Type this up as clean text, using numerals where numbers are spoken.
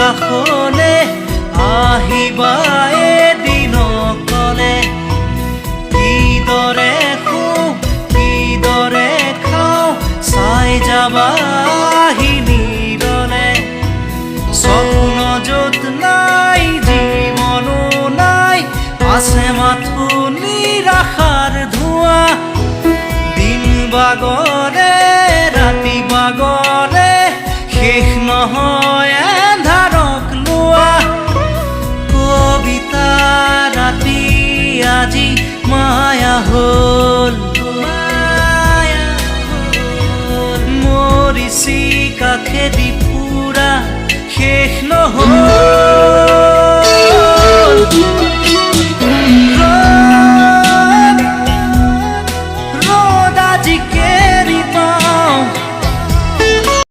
কাষলে আহিবা এদিনকলে কিদৰে শুওঁ কিদৰে খাওঁ চাই যাবা নিৰলে স্বপ্ন য'ত নাই জীৱনো নাই আছে মাথো নিৰাশাৰ ধোঁৱা দিন বাগৰে ৰাতি বাগৰে শেষ নহয় এন্ধাৰক লোৱা কবিতা ৰাতি আজি মায়া হ'ল মৰিচি কাষেদি পুৰা শেষ নহ'ল